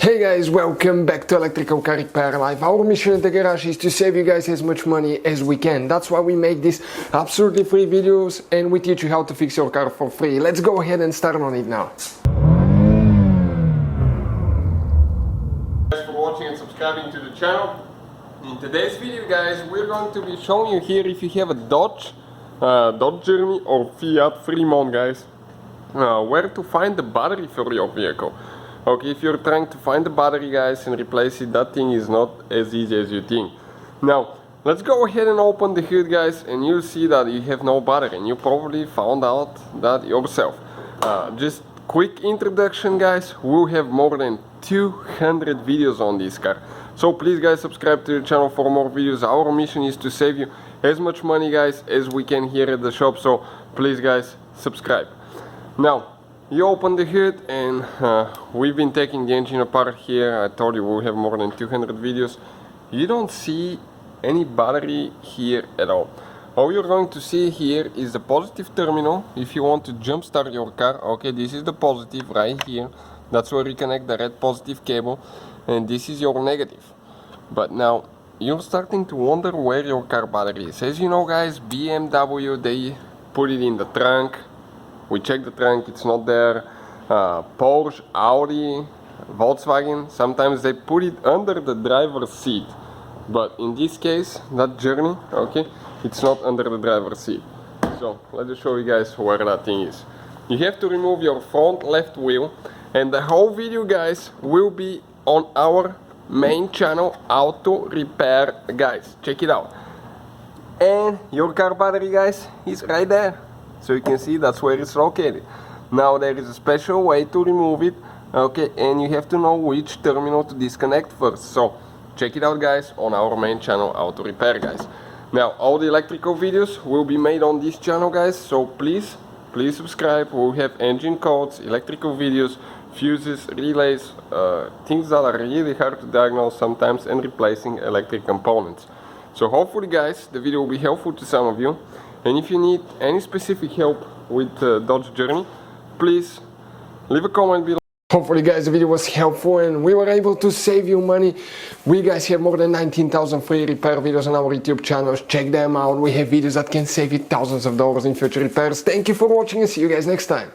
Hey guys, welcome back to Electrical Car Repair Live. Our mission at the garage is to save you guys as much money as we can. That's why we make these absolutely free videos and we teach you how to fix your car for free. Let's go ahead and start on it now. Thanks for watching and subscribing to the channel. In today's video guys, we're going to be showing you here if you have a Dodge Journey or Fiat Freemont guys, where to find the battery for your vehicle. Okay, if you're trying to find the battery guys and replace it, that thing is not as easy as you think. Now, let's go ahead and open the hood guys and you'll see that you have no battery and you probably found out that yourself. Just quick introduction guys, we'll have more than 200 videos on this car. So please guys subscribe to the channel for more videos. Our mission is to save you as much money guys as we can here at the shop. So please guys subscribe. Now, you open the hood and we've been taking the engine apart here. I told you we'll have more than 200 videos. You don't see any battery here at all. All you're going to see here is the positive terminal. If you want to jump start your car, okay, this is the positive right here. That's where you connect the red positive cable, and this is your negative. But now you're starting to wonder where your car battery is. As you know guys, BMW, they put it in the trunk. We check the trunk, it's not there. Porsche, Audi, Volkswagen, sometimes they put it under the driver's seat. But in this case, that Journey, okay, it's not under the driver's seat. So, let me show you guys where that thing is. You have to remove your front left wheel, and the whole video, guys, will be on our main channel, Auto Repair, guys. Check it out. And your car battery, guys, is right there. So you can see that's where it's located. Now there is a special way to remove it, okay, and you have to know which terminal to disconnect first. So check it out guys on our main channel, Auto Repair guys. Now all the electrical videos will be made on this channel guys, so please subscribe. We'll have engine codes, electrical videos, fuses, relays, things that are really hard to diagnose sometimes, and replacing electric components. So hopefully guys the video will be helpful to some of you. And if you need any specific help with Dodge Journey, please leave a comment below. Hopefully guys the video was helpful and we were able to save you money. We guys have more than 19,000 free repair videos on our YouTube channels. Check them out. We have videos that can save you thousands of dollars in future repairs. Thank you for watching and see you guys next time.